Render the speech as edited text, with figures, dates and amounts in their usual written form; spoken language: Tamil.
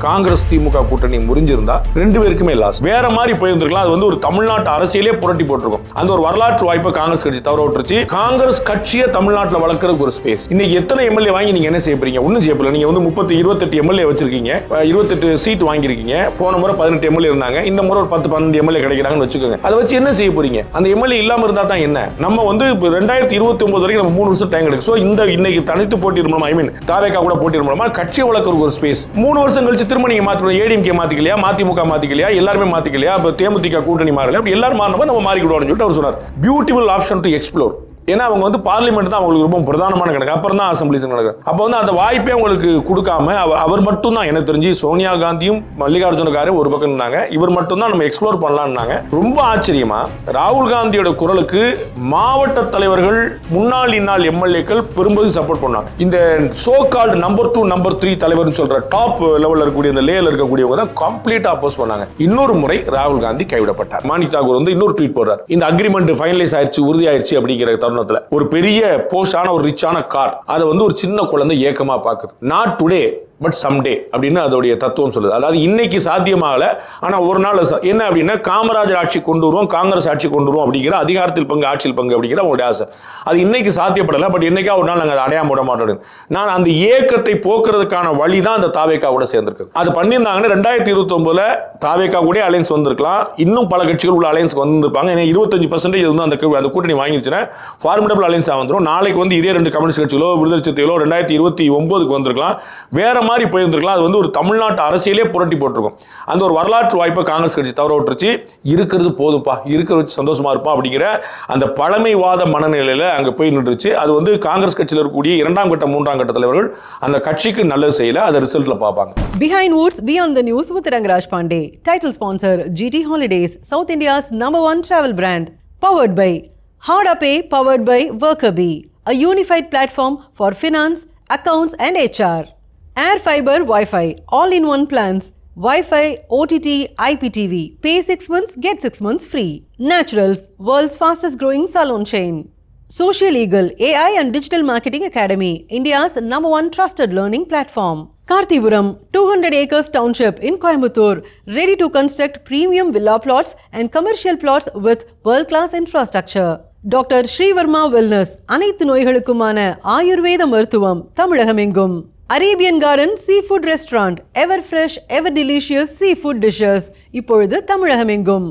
காங்கிரஸ் திமுக கூட்டணி முறிஞ்சிருந்தா ரெண்டு பேருக்குமே லாஸ். வேற மாதிரி போயிருந்திருக்கலாம். அது வந்து ஒரு தமிழ்நாட்டு அரசியலே புரட்டி போட்டிருக்கும். அந்த ஒரு வரலாற்று வாய்ப்பை காங்கிரஸ் கட்சி தவற விட்டுருச்சு. காங்கிரஸ் கட்சியை தமிழ்நாட்டில் வளர்க்கறதுக்கு ஒரு ஸ்பேஸ். இன்னைக்கு எத்தனை எம்எல்ஏ வாங்கி நீங்க என்ன செய்ய போறீங்க? ஒன்னும் செய்ய போறீங்க. நீங்க வந்து 28 எம்எல்ஏ வச்சிருக்கீங்க, 28 சீட் வாங்கிருக்கீங்க. போன முறை 18 எம்எல்ஏ இருந்தாங்க, இந்த முறை ஒரு 10-12 எம்எல்ஏ கிடைக்கிறாங்கன்னு வச்சுக்கோங்க. அதை வச்சு என்ன செய்ய போறீங்க? அந்த எம்எல்ஏ இல்லாம இருந்தா தான் என்ன? நம்ம வந்து 2029 வரைக்கும் நம்ம 3 வருஷம் டைம் கிடைக்கும். இன்னைக்கு தனித்து போட்டியிடும், ஐ மீன் தாவேகா கூட போட்டியிடும், கட்சியை வளர்க்கறதுக்கு ஒரு ஸ்பேஸ். 3 வருஷம் கழிச்சு திரும்ப நீங்க மாத்திக்கணும். ஏடிஎம்கே மாத்திக்கலையா, மதிமுக மாத்திக்கலையா, எல்லாருமே மாத்திக்கலையா, தேமுதிக கூட்டணி மாறல, அப்படி எல்லாரும் மாறினப்ப நம்ம மாறிக்கிடுவோம்னு சொல்லிட்டு அவர் சொன்னார். Beautiful option to explore. ஏன்னா அவங்க வந்து பார்லிமெண்ட் தான் அவங்களுக்கு ரொம்ப பிரதானமான கணக்கு, அப்புறம் தான் அசம்பிளிஸ் நடக்கும். அப்போ வந்து அந்த வாய்ப்பே உங்களுக்கு கொடுக்காம அவர் மட்டும் தான், எனக்கு தெரிஞ்சு சோனியா காந்தியும் மல்லிகார்ஜுன காரே ஒரு பக்கம் இருந்தாங்க, இவர் மட்டும் தான் நம்ம எக்ஸ்ப்ளோர் பண்ணலாம்னாங்க. ரொம்ப ஆச்சரியமா ராகுல் காந்தியோட குரலுக்கு மாவட்ட தலைவர்கள், முன்னாள் இந்நாள் எம்எல்ஏக்கள் பெரும்பகுதி சப்போர்ட் பண்ணாங்க. இந்த சோ கால்டு நம்பர் 2 நம்பர் 3 தலைவர்னு சொல்ற டாப் லெவல்ல இருக்கக்கூடிய இந்த லேயர்ல இருக்கக்கூடியவங்க தான் கம்ப்ளீட்டா அப்போஸ் பண்ணாங்க. இன்னொரு முறை ராகுல் காந்தி கைவிடப்பட்டார். மாணிக் தாக்கூர் வந்து இன்னொரு ட்வீட் போடுறார், இந்த அக்ரிமெண்ட் ஃபைனலைஸ் ஆயிடுச்சு, உறுதி ஆயிடுச்சு அப்படிங்கிற ஒரு பெரிய போஷான ஒரு ரிச்சான கார், அதை வந்து ஒரு சின்ன குழந்தை ஏக்கமா பாக்குது. நாட் டுடே பட் சம்டே அப்படின்னு அதோடைய தத்துவம் சொல்லுது. அதாவது இன்னைக்கு சாத்தியமாகல, ஆனா ஒரு நாள் என்ன அப்படின்னா காமராஜர் ஆட்சி கொண்டு வருவோம், காங்கிரஸ் ஆட்சி கொண்டு வருவோம் அப்படிங்கிற அதிகாரத்தில் பங்கு, ஆட்சியில் பங்கு அப்படிங்கிற அவங்களுடைய ஆசை. அது இன்னைக்கு சாத்தியப்படலை, பட் என்னைக்கா ஒரு நாள் நாங்கள் அதை அடையாம விட மாட்டோம். நான் அந்த ஏக்கத்தை போக்குறதுக்கான வழி தான் அந்த தாவேகா கூட சேர்ந்திருக்கு. அது பண்ணியிருந்தாங்கன்னா 2029 தாவேகா கூட அலையன்ஸ் வந்திருக்கலாம், இன்னும் பல கட்சிகள் உள்ள அலையன்ஸ் வந்திருப்பாங்க. ஏன்னா 25% வந்து அந்த கூட்டணி வாங்கிருச்சுன்னா ஃபார்மிடபிள் அலையன்ஸ் வந்துடும். நாளைக்கு வந்து இதே 2 கம்யூனிஸ்ட் கட்சிகளோ விடுதலை சிறுத்தைகளோ 2029 வந்திருக்கலாம், வேற மாதிரி போயிருந்திருக்கலாம். அது வந்து ஒரு தமிழ்நாட்டு அரசியலே புரட்டி போட்டிருக்கும். அந்த ஒரு வரலாற்று வாய்ப்பை காங்கிரஸ் கட்சி தவற விட்டுருச்சு. இருக்கிறது போதுப்பா, இருக்கிறது சந்தோஷமா இருப்பா அப்படிங்கிற அந்த பழமைவாத மனநிலையில அங்க போய் நின்றுச்சு. அது வந்து காங்கிரஸ் கட்சியில் இருக்கக்கூடிய 2ஆம் கட்ட 3ஆம் கட்ட தலைவர்கள் அந்த கட்சிக்கு நல்லது செய்யல, அதை ரிசல்ட்ல பார்ப்பாங்க. Behind Woods Beyond the News with Rangaraj Pandey. Title sponsor GT Holidays, South India's #1 travel brand. Powered by Hardapay, powered by Workerbee, a unified platform for finance, accounts and HR. Air Fiber Wi-Fi, all-in-one plans, Wi-Fi, OTT, IPTV. Pay 6 months, get 6 months free. Naturals, world's fastest growing salon chain. Social Eagle, AI and Digital Marketing Academy, India's #1 trusted learning platform. Karthipuram, 200 acres township in Coimbatore, ready to construct premium villa plots and commercial plots with world-class infrastructure. Dr. Srivarma Wellness, அனைத்து நோய்களுக்குமான ஆயுர்வேத மருத்துவம் தமிழகமெங்கும். Arabian Garden Seafood Restaurant, ever fresh, ever delicious seafood dishes, இப்பொழுது தமிழகமெங்கும்.